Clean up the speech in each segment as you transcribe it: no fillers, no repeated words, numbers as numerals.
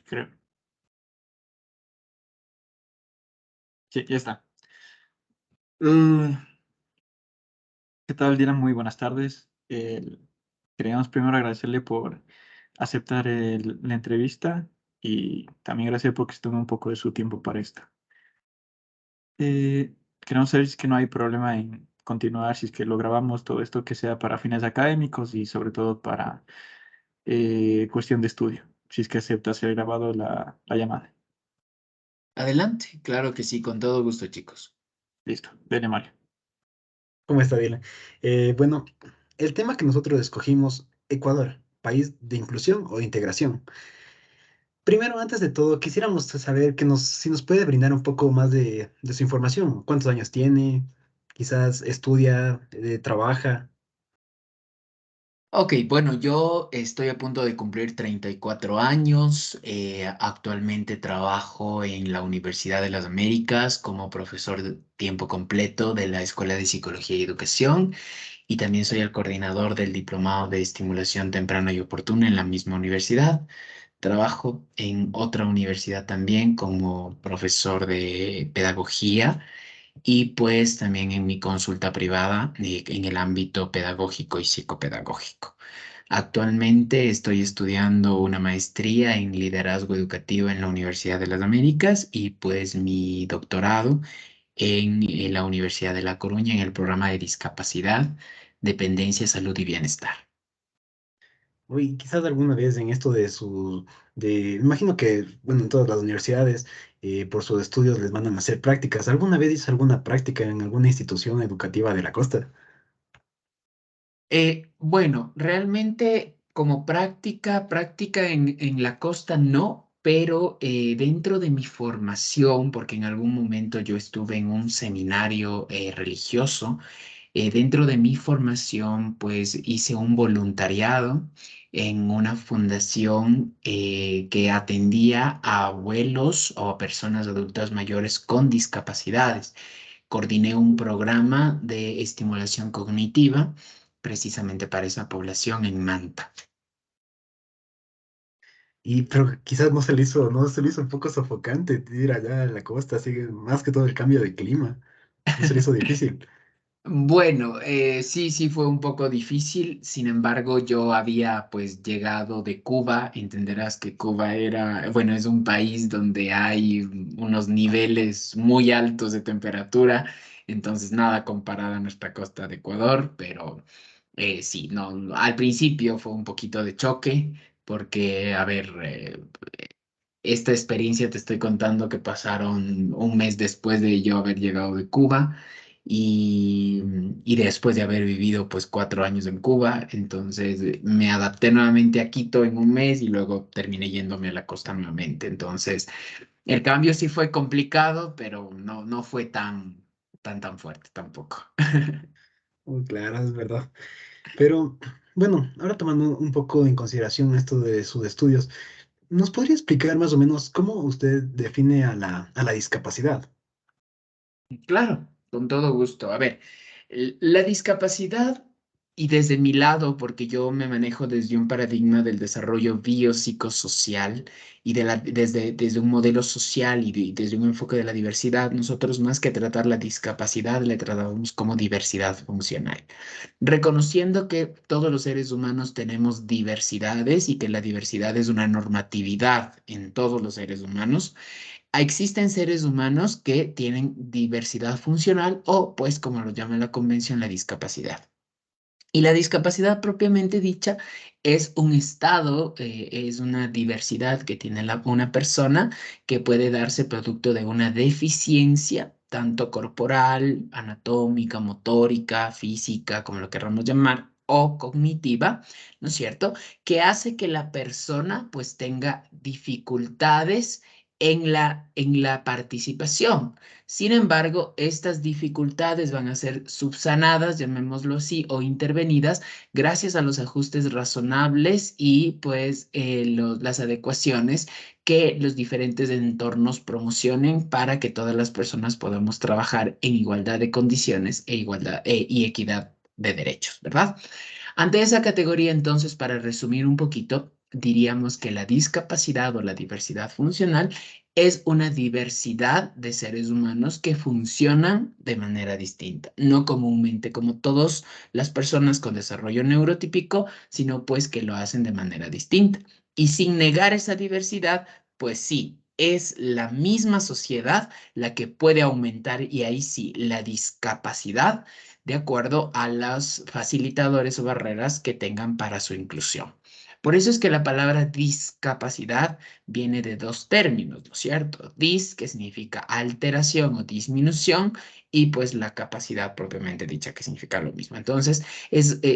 creo. Sí, ya está. Uh, ¿Qué tal, Dylan? Muy buenas tardes. Queríamos primero agradecerle por aceptar la entrevista y también gracias porque se tomó un poco de su tiempo para esto. Queremos saber si es que no hay problema en continuar, si es que lo grabamos todo esto que sea para fines académicos y sobre todo para cuestión de estudio, si es que acepta ser grabado la llamada. Adelante, claro que sí, con todo gusto, chicos. Listo, dele Mario. ¿Cómo está, Dylan? Bueno, el tema que nosotros escogimos, Ecuador, país de inclusión o integración. Primero, antes de todo, quisiéramos saber si nos puede brindar un poco más de su información. ¿Cuántos años tiene? Quizás estudia, trabaja. Ok, bueno, yo estoy a punto de cumplir 34 años. Actualmente trabajo en la Universidad de las Américas como profesor de tiempo completo de la Escuela de Psicología y Educación y también soy el coordinador del Diplomado de Estimulación Temprana y Oportuna en la misma universidad. Trabajo en otra universidad también como profesor de pedagogía y pues también en mi consulta privada en el ámbito pedagógico y psicopedagógico. Actualmente estoy estudiando una maestría en liderazgo educativo en la Universidad de las Américas y pues mi doctorado en la Universidad de La Coruña en el programa de discapacidad, dependencia, salud y bienestar. Uy, quizás alguna vez en esto imagino que, bueno, en todas las universidades, por sus estudios les mandan a hacer prácticas. ¿Alguna vez hizo alguna práctica en alguna institución educativa de la costa? Bueno, realmente como práctica en la costa no, pero dentro de mi formación, porque en algún momento yo estuve en un seminario religioso, dentro de mi formación pues hice un voluntariado en una fundación que atendía a abuelos o a personas adultas mayores con discapacidades. Coordiné un programa de estimulación cognitiva precisamente para esa población en Manta. Pero quizás no se le hizo un poco sofocante ir allá a la costa, así que más que todo el cambio de clima. No se le hizo difícil. Bueno, sí fue un poco difícil, sin embargo yo había pues llegado de Cuba, entenderás que Cuba era, bueno, es un país donde hay unos niveles muy altos de temperatura, entonces nada comparado a nuestra costa de Ecuador, pero sí, no, al principio fue un poquito de choque, porque, a ver, esta experiencia te estoy contando que pasaron un mes después de yo haber llegado de Cuba y, y después de haber vivido pues 4 años en Cuba, entonces me adapté nuevamente a Quito en un mes y luego terminé yéndome a la costa nuevamente. Entonces el cambio sí fue complicado, pero no fue tan fuerte tampoco. Muy claro, es verdad. Pero bueno, ahora tomando un poco en consideración esto de sus estudios, ¿nos podría explicar más o menos cómo usted define a a la discapacidad? Claro, con todo gusto. A ver, la discapacidad y desde mi lado, porque yo me manejo desde un paradigma del desarrollo biopsicosocial y desde un modelo social y desde un enfoque de la diversidad, nosotros más que tratar la discapacidad, le tratamos como diversidad funcional, reconociendo que todos los seres humanos tenemos diversidades y que la diversidad es una normatividad en todos los seres humanos. Existen seres humanos que tienen diversidad funcional o, pues, como lo llama la convención, la discapacidad. Y la discapacidad propiamente dicha es un estado, es una diversidad que tiene una persona que puede darse producto de una deficiencia, tanto corporal, anatómica, motórica, física, como lo queramos llamar, o cognitiva, ¿no es cierto? Que hace que la persona pues tenga dificultades en la participación. Sin embargo, estas dificultades van a ser subsanadas, llamémoslo así, o intervenidas gracias a los ajustes razonables y pues las adecuaciones que los diferentes entornos promocionen para que todas las personas podamos trabajar en igualdad de condiciones e igualdad y equidad de derechos, ¿verdad? Ante esa categoría, entonces, para resumir un poquito, diríamos que la discapacidad o la diversidad funcional es una diversidad de seres humanos que funcionan de manera distinta, no comúnmente como todas las personas con desarrollo neurotípico, sino pues que lo hacen de manera distinta. Y sin negar esa diversidad, pues sí, es la misma sociedad la que puede aumentar y ahí sí, la discapacidad de acuerdo a los facilitadores o barreras que tengan para su inclusión. Por eso es que la palabra discapacidad viene de dos términos, ¿no es cierto? Dis, que significa alteración o disminución, y pues la capacidad propiamente dicha, que significa lo mismo. Entonces,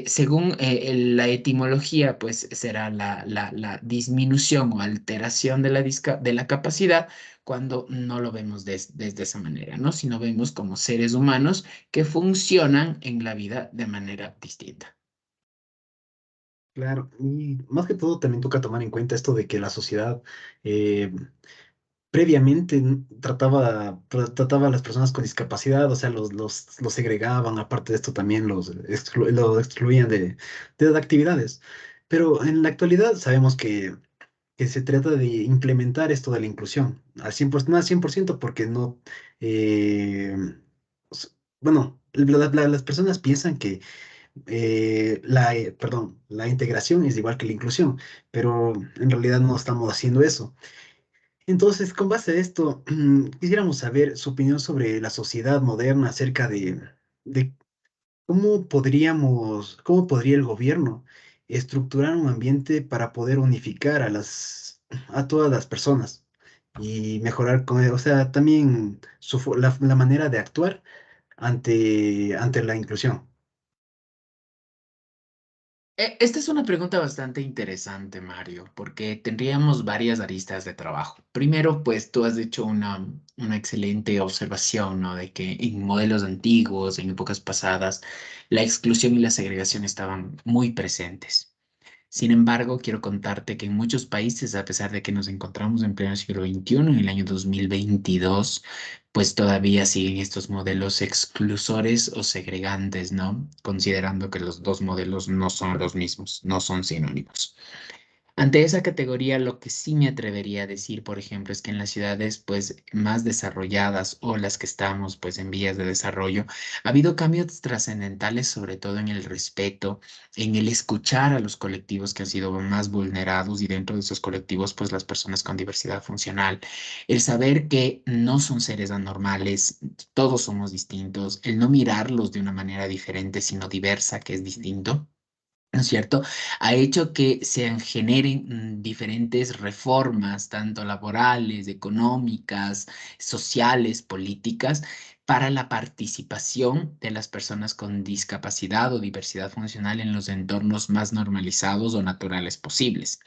según la etimología, pues será la disminución o alteración de de la capacidad cuando no lo vemos desde esa manera, ¿no? Sino vemos como seres humanos que funcionan en la vida de manera distinta. Claro, y más que todo también toca tomar en cuenta esto de que la sociedad eh, previamente trataba a las personas con discapacidad, o sea, los segregaban, aparte de esto también los excluían de las actividades. Pero en la actualidad sabemos que se trata de implementar esto de la inclusión al 100%, no al 100% porque no, eh, bueno, las personas piensan que la integración es igual que la inclusión, pero en realidad no estamos haciendo eso. Entonces, con base a esto, quisiéramos saber su opinión sobre la sociedad moderna acerca de cómo podría el gobierno estructurar un ambiente para poder unificar a todas las personas y mejorar o sea, también la manera de actuar ante la inclusión. Esta es una pregunta bastante interesante, Mario, porque tendríamos varias aristas de trabajo. Primero, pues tú has hecho una excelente observación, ¿no? De que en modelos antiguos, en épocas pasadas, la exclusión y la segregación estaban muy presentes. Sin embargo, quiero contarte que en muchos países, a pesar de que nos encontramos en pleno siglo XXI, en el año 2022, pues todavía siguen estos modelos exclusores o segregantes, ¿no? Considerando que los dos modelos no son los mismos, no son sinónimos. Ante esa categoría, lo que sí me atrevería a decir, por ejemplo, es que en las ciudades pues más desarrolladas o las que estamos pues en vías de desarrollo, ha habido cambios trascendentales, sobre todo en el respeto, en el escuchar a los colectivos que han sido más vulnerados y dentro de esos colectivos pues las personas con diversidad funcional, el saber que no son seres anormales, todos somos distintos, el no mirarlos de una manera diferente, sino diversa, que es distinto. ¿No es cierto? Ha hecho que se generen diferentes reformas, tanto laborales, económicas, sociales, políticas, para la participación de las personas con discapacidad o diversidad funcional en los entornos más normalizados o naturales posibles.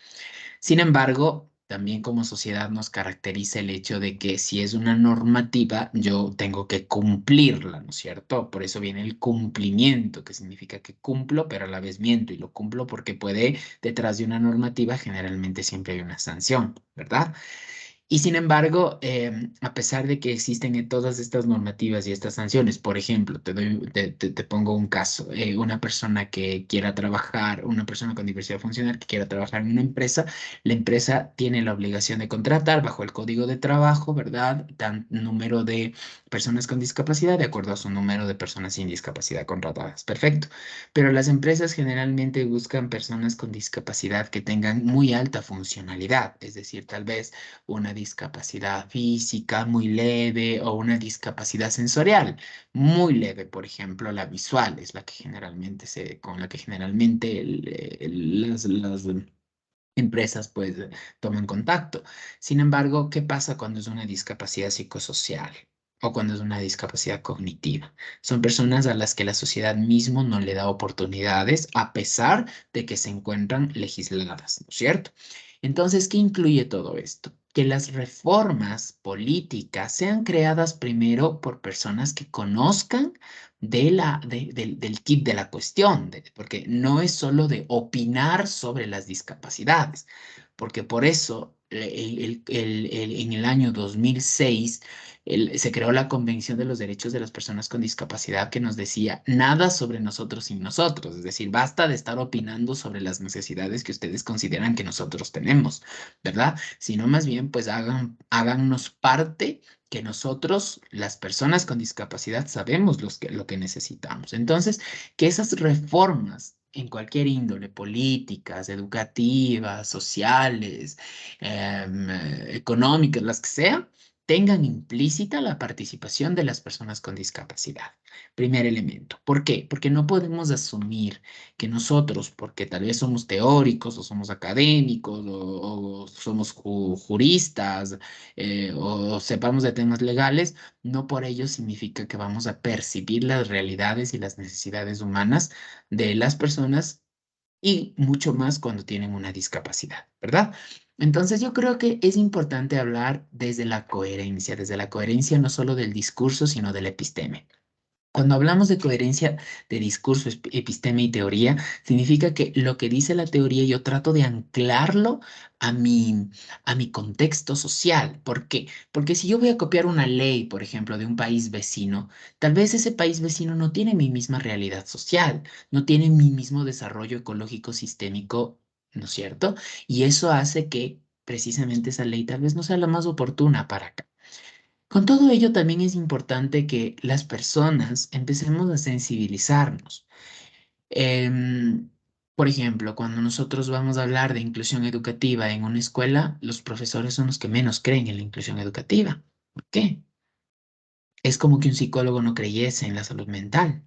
Sin embargo, también como sociedad nos caracteriza el hecho de que si es una normativa, yo tengo que cumplirla, ¿no es cierto? Por eso viene el cumplimiento, que significa que cumplo, pero a la vez miento y lo cumplo porque puede, detrás de una normativa, generalmente siempre hay una sanción, ¿verdad? Y sin embargo, a pesar de que existen todas estas normativas y estas sanciones, por ejemplo, te pongo un caso, una persona que quiera trabajar, una persona con diversidad funcional que quiera trabajar en una empresa, la empresa tiene la obligación de contratar bajo el código de trabajo, ¿verdad? Tan número de personas con discapacidad de acuerdo a su número de personas sin discapacidad contratadas. Perfecto. Pero las empresas generalmente buscan personas con discapacidad que tengan muy alta funcionalidad, es decir, tal vez una discapacidad física muy leve o una discapacidad sensorial muy leve, por ejemplo, la visual es la que con la que generalmente las empresas pues toman contacto. Sin embargo, ¿qué pasa cuando es una discapacidad psicosocial? O cuando es una discapacidad cognitiva. Son personas a las que la sociedad mismo no le da oportunidades a pesar de que se encuentran legisladas, ¿no es cierto? Entonces, ¿qué incluye todo esto? Que las reformas políticas sean creadas primero por personas que conozcan del kit de la cuestión, porque no es solo de opinar sobre las discapacidades, porque por eso en el año 2006 se creó la Convención de los Derechos de las Personas con Discapacidad que nos decía nada sobre nosotros sin nosotros, es decir, basta de estar opinando sobre las necesidades que ustedes consideran que nosotros tenemos, ¿verdad? Sino más bien, pues háganos parte que nosotros, las personas con discapacidad, sabemos lo que necesitamos. Entonces, que esas reformas en cualquier índole, políticas, educativas, sociales, económicas, las que sean, tengan implícita la participación de las personas con discapacidad. Primer elemento. ¿Por qué? Porque no podemos asumir que nosotros, porque tal vez somos teóricos o somos académicos o somos juristas o sepamos de temas legales, no por ello significa que vamos a percibir las realidades y las necesidades humanas de las personas y mucho más cuando tienen una discapacidad, ¿verdad? Entonces yo creo que es importante hablar desde la coherencia no solo del discurso, sino del episteme. Cuando hablamos de coherencia de discurso, episteme y teoría, significa que lo que dice la teoría yo trato de anclarlo a mi contexto social. ¿Por qué? Porque si yo voy a copiar una ley, por ejemplo, de un país vecino, tal vez ese país vecino no tiene mi misma realidad social, no tiene mi mismo desarrollo ecológico sistémico, ¿no es cierto? Y eso hace que precisamente esa ley tal vez no sea la más oportuna para acá. Con todo ello, también es importante que las personas empecemos a sensibilizarnos. Em, por ejemplo, cuando nosotros vamos a hablar de inclusión educativa en una escuela, los profesores son los que menos creen en la inclusión educativa. ¿Por qué? Es como que un psicólogo no creyese en la salud mental,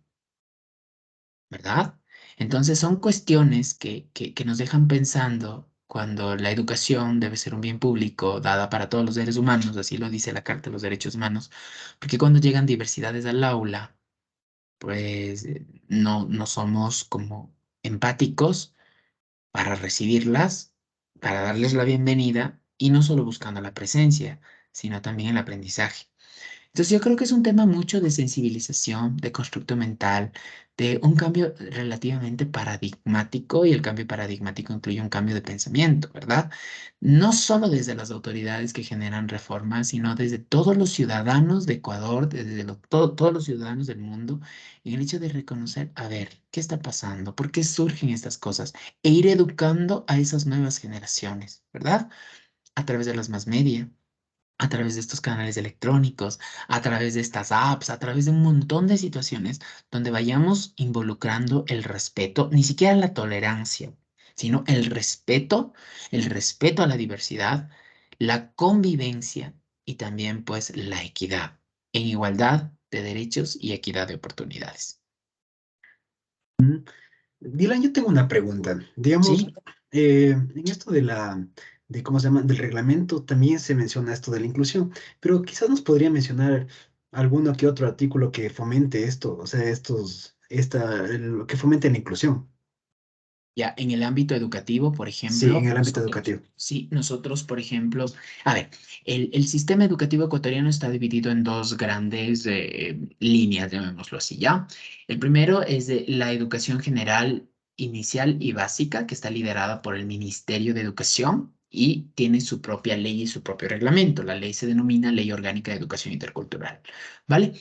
¿verdad? Entonces son cuestiones que nos dejan pensando cuando la educación debe ser un bien público dada para todos los seres humanos, así lo dice la Carta de los Derechos Humanos, porque cuando llegan diversidades al aula, pues no somos como empáticos para recibirlas, para darles la bienvenida y no solo buscando la presencia, sino también el aprendizaje. Entonces yo creo que es un tema mucho de sensibilización, de constructo mental, de un cambio relativamente paradigmático y el cambio paradigmático incluye un cambio de pensamiento, ¿verdad? No solo desde las autoridades que generan reformas, sino desde todos los ciudadanos de Ecuador, desde todos los ciudadanos del mundo, en el hecho de reconocer, a ver, ¿qué está pasando? ¿Por qué surgen estas cosas? E ir educando a esas nuevas generaciones, ¿verdad? A través de las más media, a través de estos canales electrónicos, a través de estas apps, a través de un montón de situaciones donde vayamos involucrando el respeto, ni siquiera la tolerancia, sino el respeto a la diversidad, la convivencia y también pues la equidad en igualdad de derechos y equidad de oportunidades. Dylan, yo tengo una pregunta. Digamos, ¿Sí? en esto de cómo se llama, del reglamento también se menciona esto de la inclusión, pero quizás nos podría mencionar alguno que otro artículo que fomente esto, o sea, que fomente la inclusión. Ya, en el ámbito educativo, por Sí, en ejemplo, el ámbito nosotros, educativo. sí, nosotros, por ejemplo, a ver, el sistema educativo ecuatoriano está dividido en dos grandes líneas, llamémoslo así, ¿ya? El primero es de la educación general inicial y básica, que está liderada por el Ministerio de Educación y tiene su propia ley y su propio reglamento. La ley se denomina Ley Orgánica de Educación Intercultural, ¿vale?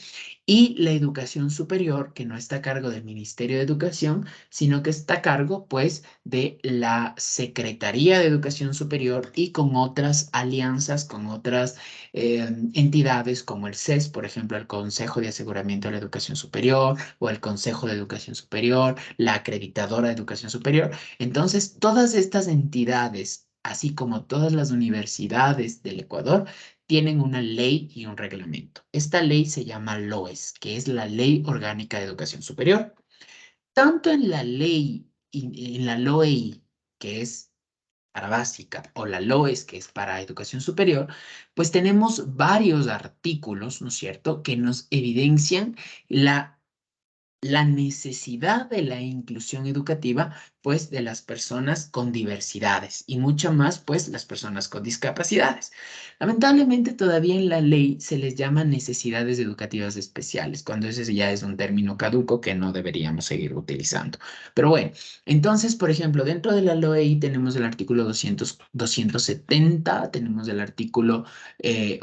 Y la educación superior, que no está a cargo del Ministerio de Educación, sino que está a cargo, pues, de la Secretaría de Educación Superior y con otras alianzas, con otras entidades como el CES, por ejemplo, el Consejo de Aseguramiento de la Educación Superior o el Consejo de Educación Superior, la Acreditadora de Educación Superior. Entonces, todas estas entidades, así como todas las universidades del Ecuador, tienen una ley y un reglamento. Esta ley se llama LOES, que es la Ley Orgánica de Educación Superior. Tanto en la ley, en la LOEI, que es para básica, o la LOES, que es para educación superior, pues tenemos varios artículos, ¿no es cierto?, que nos evidencian la necesidad de la inclusión educativa pues, de las personas con diversidades y mucho más, pues, las personas con discapacidades. Lamentablemente, todavía en la ley se les llama necesidades educativas especiales, cuando ese ya es un término caduco que no deberíamos seguir utilizando. Pero bueno, entonces, por ejemplo, dentro de la LOEI tenemos el artículo 270, tenemos el artículo,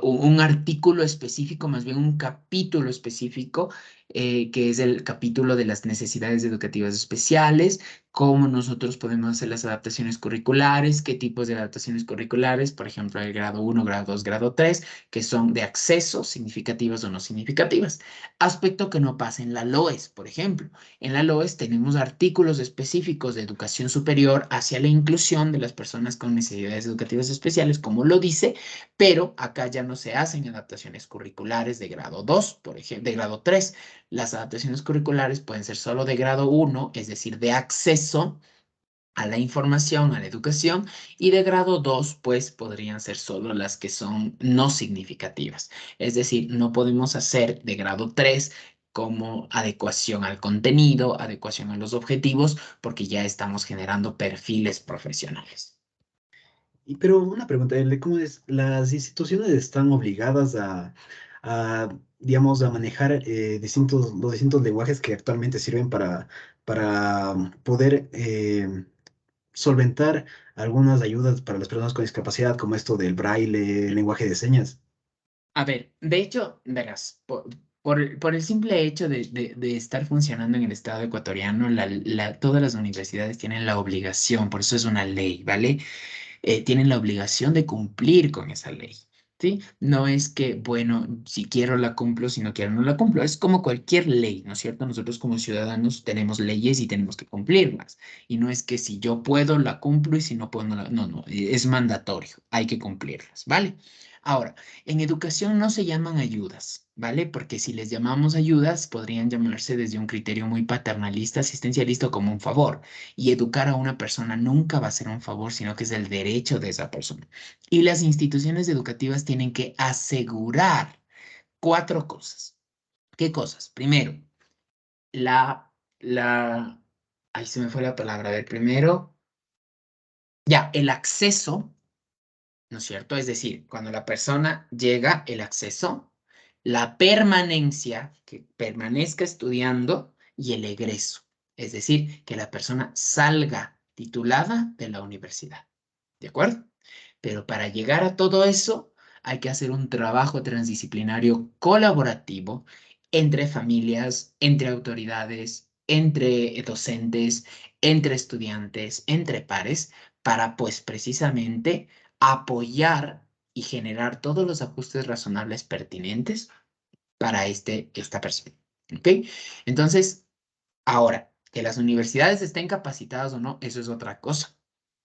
un artículo específico, más bien un capítulo específico, que es el capítulo de las necesidades educativas especiales, cómo nosotros podemos hacer las adaptaciones curriculares, qué tipos de adaptaciones curriculares, por ejemplo, el grado 1, grado 2, grado 3, que son de acceso, significativas o no significativas. Aspecto que no pasa en la LOES, por ejemplo. En la LOES tenemos artículos específicos de educación superior hacia la inclusión de las personas con necesidades educativas especiales, como lo dice, pero acá ya no se hacen adaptaciones curriculares de grado 2, por ejemplo, de grado 3. Las adaptaciones curriculares pueden ser solo de grado 1, es decir, de acceso a la información, a la educación, y de grado 2, pues podrían ser solo las que son no significativas. Es decir, no podemos hacer de grado 3 como adecuación al contenido, adecuación a los objetivos, porque ya estamos generando perfiles profesionales. Pero una pregunta, ¿cómo es? ¿Las instituciones están obligadas digamos, a manejar los distintos lenguajes que actualmente sirven para poder solventar algunas ayudas para las personas con discapacidad, como esto del braille, el lenguaje de señas? A ver, de hecho, verás, por el simple hecho de estar funcionando en el Estado ecuatoriano, todas las universidades tienen la obligación, por eso es una ley, ¿vale? Tienen la obligación de cumplir con esa ley, ¿sí? No es que, bueno, si quiero la cumplo, si no quiero no la cumplo. Es como cualquier ley, ¿no es cierto? Nosotros como ciudadanos tenemos leyes y tenemos que cumplirlas. Y no es que si yo puedo la cumplo y si no puedo no la... No, no, es mandatorio, hay que cumplirlas, ¿vale? Ahora, en educación no se llaman ayudas, ¿vale? Porque si les llamamos ayudas, podrían llamarse desde un criterio muy paternalista, asistencialista o como un favor. Y educar a una persona nunca va a ser un favor, sino que es el derecho de esa persona. Y las instituciones educativas tienen que asegurar cuatro cosas. ¿Qué cosas? Primero, la, la, ahí se me fue la palabra. A ver, primero, ya, el acceso, ¿no es cierto? Es decir, cuando la persona llega, el acceso, la permanencia, que permanezca estudiando, y el egreso, es decir, que la persona salga titulada de la universidad. ¿De acuerdo? Pero para llegar a todo eso, hay que hacer un trabajo transdisciplinario colaborativo entre familias, entre autoridades, entre docentes, entre estudiantes, entre pares, para pues precisamente apoyar y generar todos los ajustes razonables pertinentes para esta persona. ¿Ok? Entonces, ahora, que las universidades estén capacitadas o no, eso es otra cosa,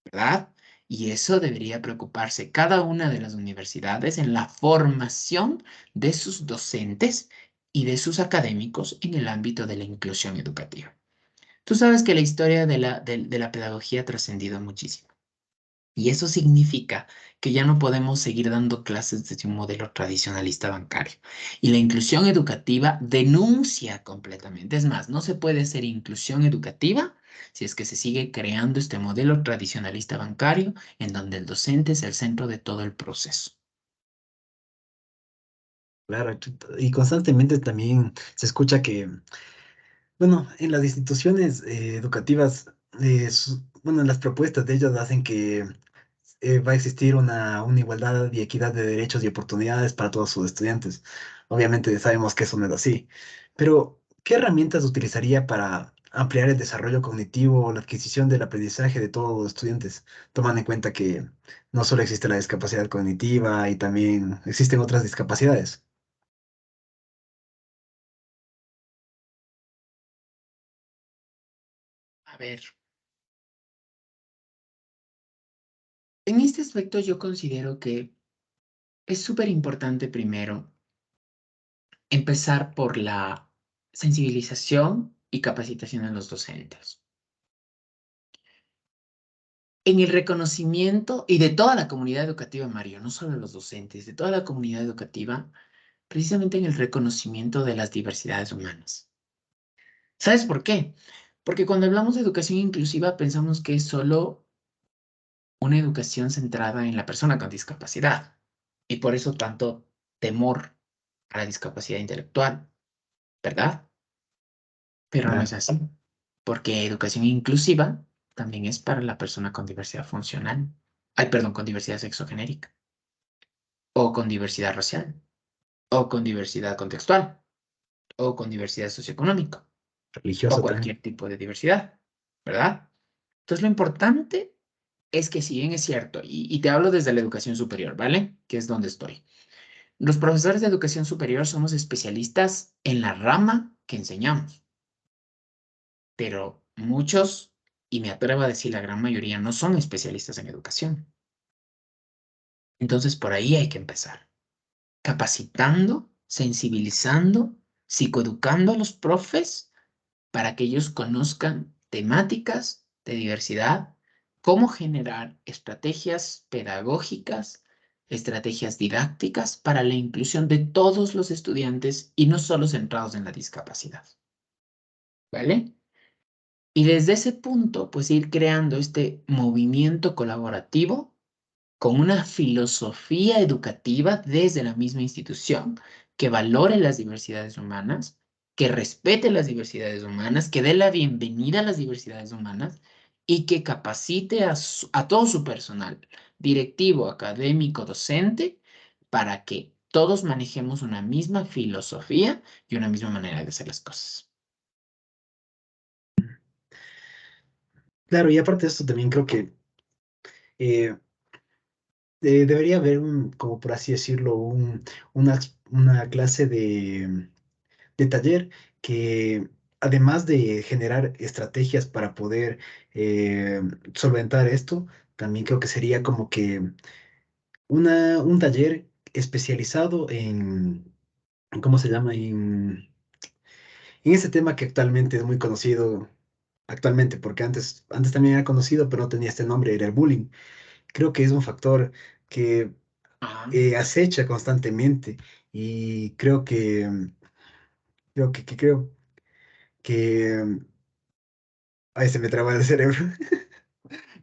¿verdad? Y eso debería preocuparse cada una de las universidades en la formación de sus docentes y de sus académicos en el ámbito de la inclusión educativa. Tú sabes que la historia de la pedagogía ha trascendido muchísimo. Y eso significa que ya no podemos seguir dando clases desde un modelo tradicionalista bancario. Y la inclusión educativa denuncia completamente. Es más, no se puede hacer inclusión educativa si es que se sigue creando este modelo tradicionalista bancario en donde el docente es el centro de todo el proceso. Claro, y constantemente también se escucha que, bueno, en las instituciones educativas, bueno, las propuestas de ellas hacen que va a existir una igualdad y equidad de derechos y oportunidades para todos sus estudiantes. Obviamente sabemos que eso no es así, pero ¿qué herramientas utilizaría para ampliar el desarrollo cognitivo o la adquisición del aprendizaje de todos los estudiantes, tomando en cuenta que no solo existe la discapacidad cognitiva y también existen otras discapacidades? A ver, en este aspecto yo considero que es súper importante primero empezar por la sensibilización y capacitación de los docentes. En el reconocimiento y de toda la comunidad educativa, Mario, no solo los docentes, de toda la comunidad educativa, precisamente en el reconocimiento de las diversidades humanas. ¿Sabes por qué? Porque cuando hablamos de educación inclusiva pensamos que es solo una educación centrada en la persona con discapacidad y por eso tanto temor a la discapacidad intelectual, ¿verdad? Pero no es Claro. así, porque educación inclusiva también es para la persona con diversidad funcional, ay, perdón, con diversidad sexogenérica, o con diversidad racial, o con diversidad contextual, o con diversidad socioeconómica, o Religioso también. cualquier tipo de diversidad, ¿verdad? Entonces, lo importante es que si bien es cierto, y te hablo desde la educación superior, ¿vale? Que es donde estoy. Los profesores de educación superior somos especialistas en la rama que enseñamos, pero muchos, y me atrevo a decir la gran mayoría, no son especialistas en educación. Entonces, por ahí hay que empezar, capacitando, sensibilizando, psicoeducando a los profes para que ellos conozcan temáticas de diversidad, cómo generar estrategias pedagógicas, estrategias didácticas para la inclusión de todos los estudiantes y no solo centrados en la discapacidad. ¿Vale? Y desde ese punto, pues ir creando este movimiento colaborativo con una filosofía educativa desde la misma institución que valore las diversidades humanas, que respete las diversidades humanas, que dé la bienvenida a las diversidades humanas y que capacite a todo su personal, directivo, académico, docente, para que todos manejemos una misma filosofía y una misma manera de hacer las cosas. Claro, y aparte de esto también creo que eh, debería haber como por así decirlo, una clase de taller que además de generar estrategias para poder eh, solventar esto, también creo que sería como que un taller especializado en ¿cómo se llama? En ese tema que actualmente es muy conocido, actualmente, porque antes también era conocido, pero no tenía este nombre, era el bullying. Creo que es un factor que Ah, acecha constantemente y creo que, ay, se me traba el cerebro,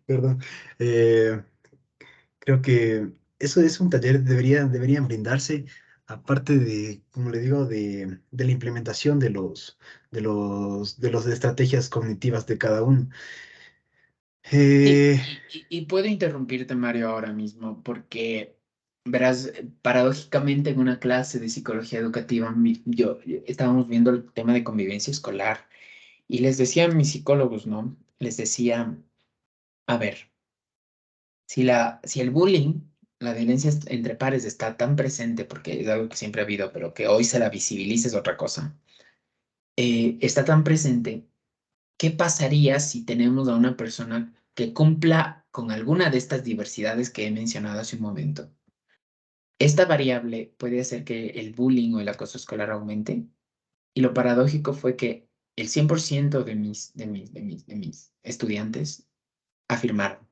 perdón. Eh, Creo que eso es un taller, deberían brindarse, aparte de, como le digo, de la implementación de las estrategias cognitivas de cada uno. sí, Eh, y puedo interrumpirte, Mario, ahora mismo, porque verás, paradójicamente en una clase de psicología educativa, estábamos viendo el tema de convivencia escolar y les decía a mis psicólogos, ¿no? Les decía, a ver, si el bullying, la violencia entre pares está tan presente, porque es algo que siempre ha habido, pero que hoy se la visibiliza es otra cosa, está tan presente. ¿Qué pasaría si tenemos a una persona que cumpla con alguna de estas diversidades que he mencionado hace un momento? Esta variable puede hacer que el bullying o el acoso escolar aumente. Y lo paradójico fue que el 100% de mis estudiantes afirmaron,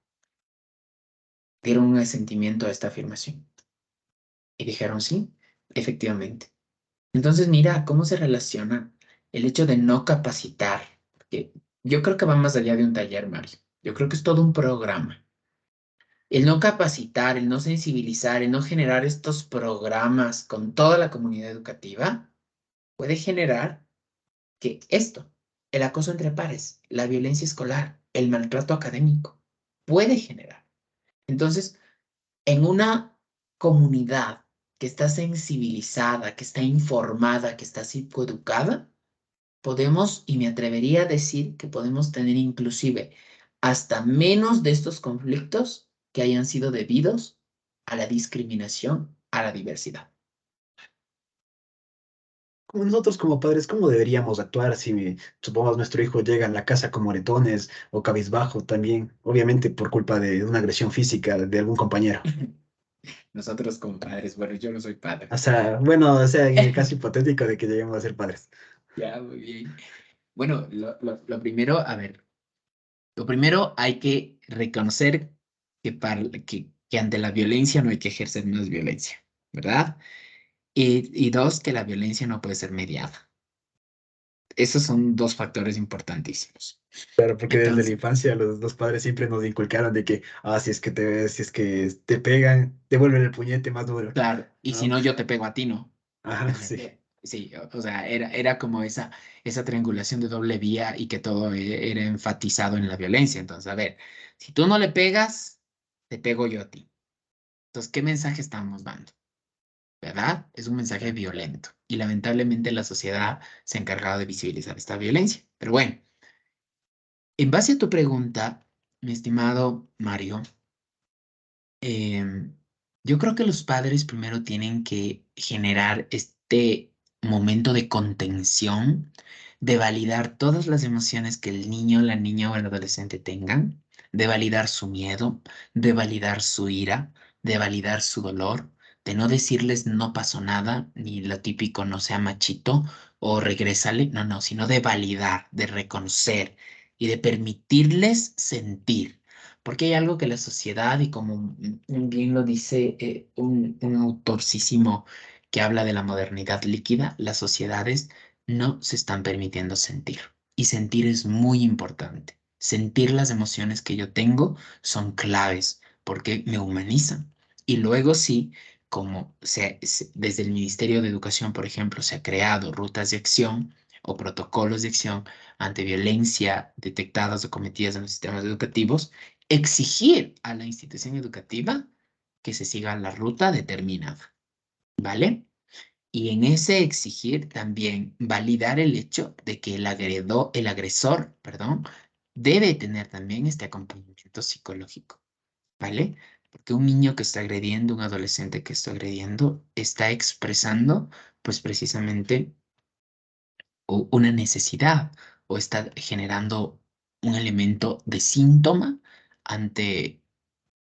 dieron un asentimiento a esta afirmación y dijeron sí, efectivamente. Entonces mira cómo se relaciona el hecho de no capacitar, que yo creo que va más allá de un taller, Mario. Yo creo que es todo un programa. El no capacitar, el no sensibilizar, el no generar estos programas con toda la comunidad educativa puede generar que esto, el acoso entre pares, la violencia escolar, el maltrato académico, puede generar. Entonces, en una comunidad que está sensibilizada, que está informada, que está psicoeducada, podemos, y me atrevería a decir que podemos tener inclusive hasta menos de estos conflictos que hayan sido debidos a la discriminación, a la diversidad. Como nosotros como padres, ¿cómo deberíamos actuar si, supongamos, nuestro hijo llega a la casa con moretones o cabizbajo también? Obviamente por culpa de una agresión física de algún compañero. Nosotros como padres, bueno, yo no soy O padre. sea, bueno, o sea, en el caso hipotético de que lleguemos a ser padres. Ya, muy bien. Bueno, lo primero, a ver, lo primero hay que reconocer que ante la violencia no hay que ejercer más violencia, ¿verdad? Y dos, que la violencia no puede ser mediada. esos son dos factores importantísimos. Claro, porque desde la Entonces, infancia los padres siempre nos inculcaron de que, si es que te pegan, devuelven el puñete más duro, claro, y si ¿no? no, yo te pego a ti, ¿no? Ajá, sí. Sí, o sea, era como esa triangulación de doble vía y que todo era enfatizado en la violencia. Entonces, a ver, si tú no le pegas, te pego yo a ti. Entonces, ¿qué mensaje estamos dando? ¿Verdad? Es un mensaje violento. Y lamentablemente la sociedad se ha encargado de visibilizar esta violencia. Pero bueno, en base a tu pregunta, mi estimado Mario, Em, yo creo que los padres primero tienen que generar este momento de contención, de validar todas las emociones que el niño, la niña o el adolescente tengan, de validar su miedo, de validar su ira, de validar su dolor, de no decirles no pasó nada, ni lo típico no sea machito o regrésale, no, no, sino de validar, de reconocer y de permitirles sentir. Porque hay algo que la sociedad, y como bien lo dice un autorcísimo que habla de la modernidad líquida, las sociedades no se están permitiendo sentir. Y sentir es muy importante. Sentir las emociones que yo tengo son claves porque me humanizan. Y luego sí, como desde el Ministerio de Educación, por ejemplo, se ha creado rutas de acción o protocolos de acción ante violencia detectadas o cometidas en los sistemas educativos, exigir a la institución educativa que se siga la ruta determinada, ¿vale? Y en ese exigir también validar el hecho de que el agresor, perdón, debe tener también este acompañamiento psicológico, ¿vale? Porque un niño que está agrediendo, un adolescente que está agrediendo, está expresando, pues precisamente, una necesidad o está generando un elemento de síntoma ante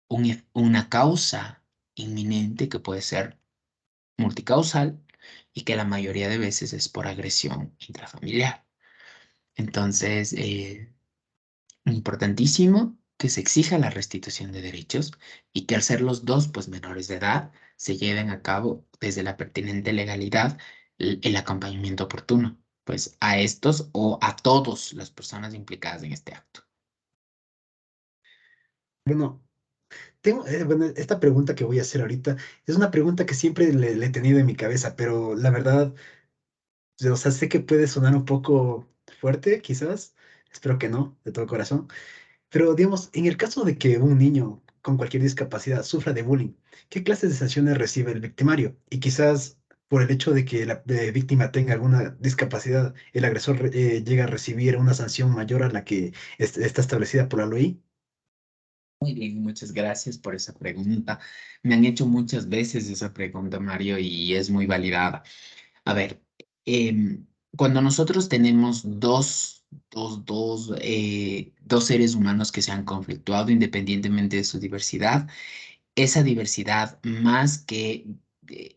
una causa inminente que puede ser multicausal y que la mayoría de veces es por agresión intrafamiliar. Entonces, importantísimo que se exija la restitución de derechos y que al ser los dos, pues menores de edad, se lleven a cabo desde la pertinente legalidad el acompañamiento oportuno, pues a estos o a todas las personas implicadas en este acto. Bueno, bueno, esta pregunta que voy a hacer ahorita es una pregunta que siempre le he tenido en mi cabeza, pero la verdad, o sea, sé que puede sonar un poco fuerte, quizás, espero que no, de todo corazón. Pero, digamos, en el caso de que un niño con cualquier discapacidad sufra de bullying, ¿qué clases de sanciones recibe el victimario? Y quizás por el hecho de que la víctima tenga alguna discapacidad, el agresor llega a recibir una sanción mayor a la que está establecida por la ley. Muy bien, muchas gracias por esa pregunta. Me han hecho muchas veces esa pregunta, Mario, y es muy validada. A ver, cuando nosotros tenemos dos seres humanos que se han conflictuado independientemente de su diversidad, esa diversidad más que,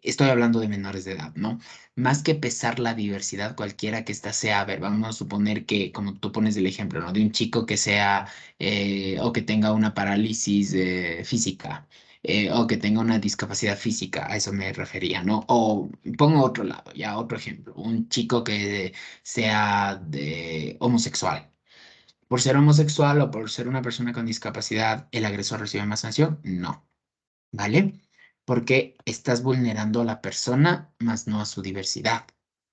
estoy hablando de menores de edad, ¿no? Más que pesar la diversidad cualquiera que ésta sea, a ver, vamos a suponer que, como tú pones el ejemplo, ¿no? De un chico que sea o que tenga una parálisis física. O que tenga una discapacidad física, a eso me refería, ¿no? O pongo otro lado, ya otro ejemplo, un chico que sea homosexual. ¿Por ser homosexual o por ser una persona con discapacidad, el agresor recibe más sanción? No. ¿Vale? Porque estás vulnerando a la persona, más no a su diversidad.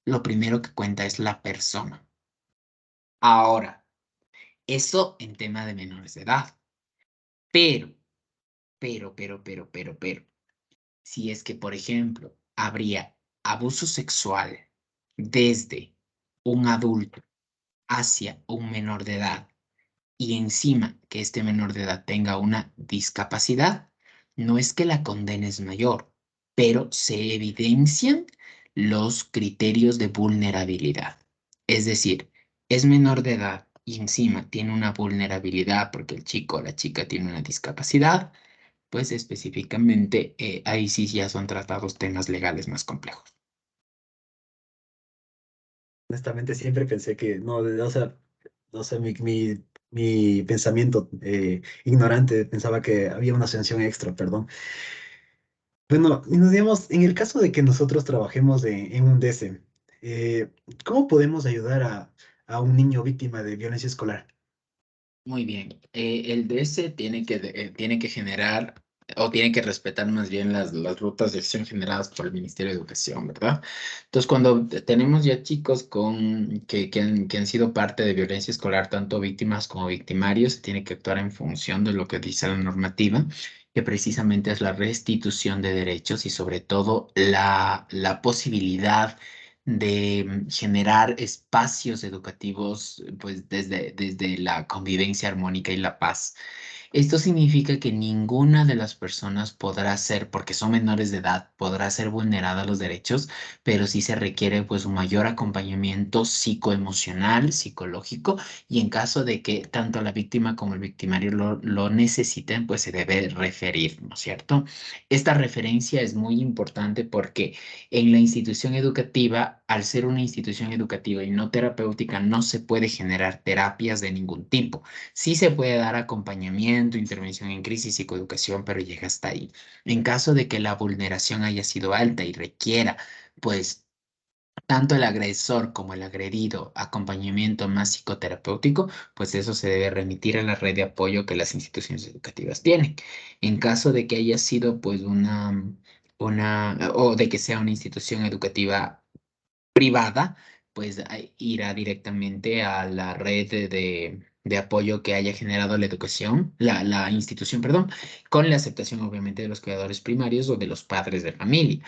Lo primero que cuenta es la persona. Ahora, eso en tema de menores de edad. Pero, pero, si es que, por ejemplo, habría abuso sexual desde un adulto hacia un menor de edad y encima que este menor de edad tenga una discapacidad, no es que la condena es mayor, pero se evidencian los criterios de vulnerabilidad. Es decir, es menor de edad y encima tiene una vulnerabilidad porque el chico o la chica tiene una discapacidad, pues específicamente ahí sí ya son tratados temas legales más complejos. Honestamente, siempre pensé que, no, o sea, mi pensamiento ignorante pensaba que había una sanción extra, perdón. Bueno, y nos digamos, en el caso de que nosotros trabajemos en un DC, eh, ¿cómo podemos ayudar a un niño víctima de violencia escolar? Muy bien. El DS tiene que generar o tiene que respetar más bien las rutas de acción generadas por el Ministerio de Educación, ¿verdad? Entonces, cuando tenemos ya chicos que han sido parte de violencia escolar, tanto víctimas como victimarios, se tiene que actuar en función de lo que dice la normativa, que precisamente es la restitución de derechos y sobre todo la posibilidad de generar espacios educativos, pues desde la convivencia armónica y la paz. Esto significa que ninguna de las personas podrá ser, porque son menores de edad, podrá ser vulnerada a los derechos, pero sí se requiere pues un mayor acompañamiento psicoemocional, psicológico, y en caso de que tanto la víctima como el victimario lo necesiten, pues se debe referir, ¿no es cierto? Esta referencia es muy importante porque en la institución educativa, al ser una institución educativa y no terapéutica, no se puede generar terapias de ningún tipo. Sí se puede dar acompañamiento, intervención en crisis, psicoeducación, pero llega hasta ahí. En caso de que la vulneración haya sido alta y requiera, pues, tanto el agresor como el agredido, acompañamiento más psicoterapéutico, pues eso se debe remitir a la red de apoyo que las instituciones educativas tienen. En caso de que haya sido, pues, o de que sea una institución educativa privada, pues irá directamente a la red de apoyo que haya generado la educación, la institución, perdón, con la aceptación obviamente de los cuidadores primarios o de los padres de familia.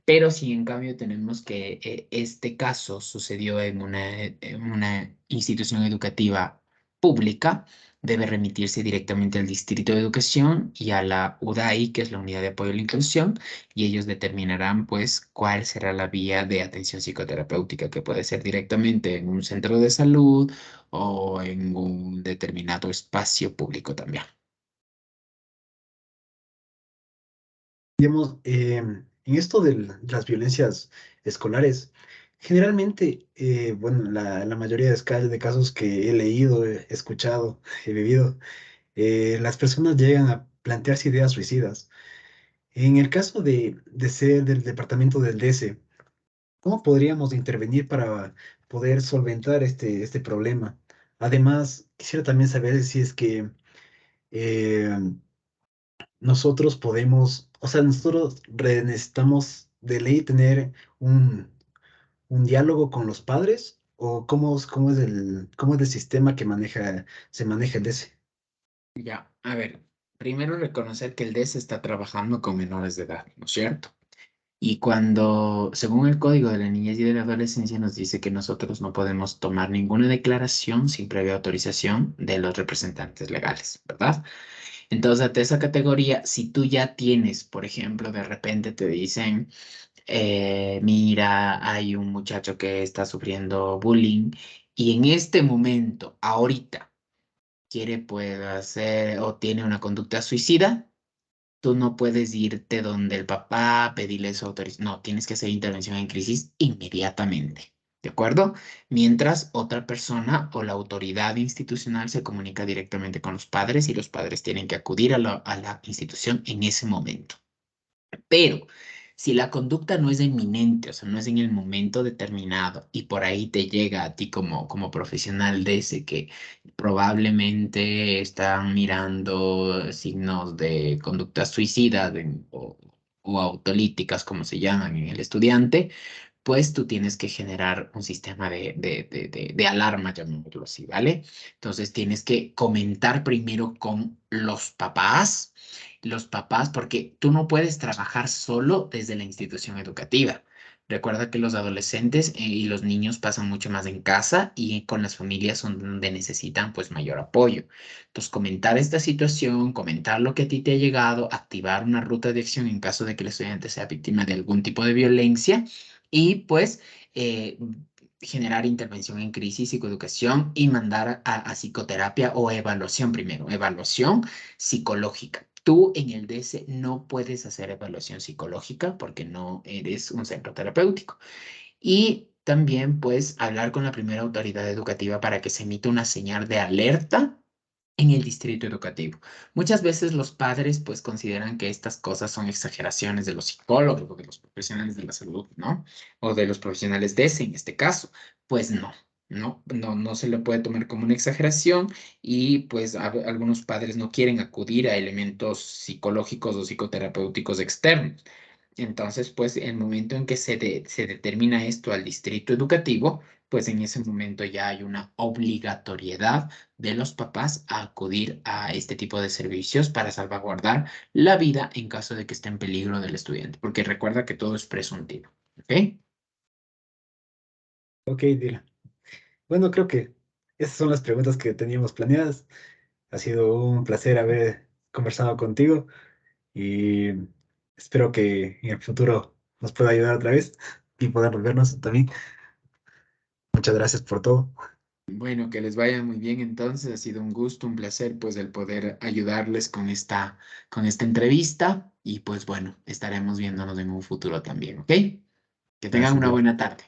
Pero si en cambio tenemos que este caso sucedió en una institución educativa pública, debe remitirse directamente al Distrito de Educación y a la UDAI, que es la Unidad de Apoyo a la Inclusión, y ellos determinarán pues cuál será la vía de atención psicoterapéutica, que puede ser directamente en un centro de salud o en un determinado espacio público también. Digamos, en esto de las violencias escolares, generalmente, bueno, la mayoría de casos que he leído, he escuchado, he vivido, las personas llegan a plantearse ideas suicidas. En el caso de ser del departamento del DS, ¿cómo podríamos intervenir para poder solventar este problema? Además, quisiera también saber si es que eh, nosotros podemos, o sea, nosotros necesitamos de ley tener un diálogo con los padres o cómo es el sistema que se maneja el DS. Ya, a ver, primero reconocer que el DES está trabajando con menores de edad, ¿no es cierto? Y cuando, según el Código de la Niñez y de la Adolescencia, nos dice que nosotros no podemos tomar ninguna declaración sin previa autorización de los representantes legales, ¿verdad? Entonces, ante esa categoría, si tú ya tienes, por ejemplo, de repente te dicen, mira, hay un muchacho que está sufriendo bullying y en este momento, ahorita, quiere, puede hacer o tiene una conducta suicida, tú no puedes irte donde el papá, pedirle su autorización. No, tienes que hacer intervención en crisis inmediatamente. ¿De acuerdo? Mientras otra persona o la autoridad institucional se comunica directamente con los padres y los padres tienen que acudir a la institución en ese momento. Pero si la conducta no es inminente, o sea, no es en el momento determinado y por ahí te llega a ti como profesional de ese que probablemente están mirando signos de conducta suicida o autolíticas, como se llaman en el estudiante, pues tú tienes que generar un sistema de alarma, llamémoslo así, ¿vale? Entonces tienes que comentar primero con los papás, porque tú no puedes trabajar solo desde la institución educativa. Recuerda que los adolescentes y los niños pasan mucho más en casa y con las familias son donde necesitan pues mayor apoyo. Entonces, comentar esta situación, comentar lo que a ti te ha llegado, activar una ruta de acción en caso de que el estudiante sea víctima de algún tipo de violencia y pues generar intervención en crisis, psicoeducación y mandar a psicoterapia o evaluación primero, evaluación psicológica. Tú en el DS no puedes hacer evaluación psicológica porque no eres un centro terapéutico. Y también pues hablar con la primera autoridad educativa para que se emita una señal de alerta en el distrito educativo. Muchas veces los padres pues consideran que estas cosas son exageraciones de los psicólogos o de los profesionales de la salud, ¿no? O de los profesionales de ese, en este caso. Pues no. No se le puede tomar como una exageración y pues algunos padres no quieren acudir a elementos psicológicos o psicoterapéuticos externos. Entonces, pues, el momento en que se determina esto al distrito educativo, pues en ese momento ya hay una obligatoriedad de los papás a acudir a este tipo de servicios para salvaguardar la vida en caso de que esté en peligro del estudiante, porque recuerda que todo es presuntivo, ¿ok? Ok, Dylan. Bueno, creo que esas son las preguntas que teníamos planeadas. Ha sido un placer haber conversado contigo y espero que en el futuro nos pueda ayudar otra vez y poder vernos también. Muchas gracias por todo. Bueno, que les vaya muy bien entonces. Ha sido un gusto, un placer, pues, el poder ayudarles con esta entrevista y pues bueno, estaremos viéndonos en un futuro también, ¿ok? Que tengan Gracias, una Dylan. buena tarde.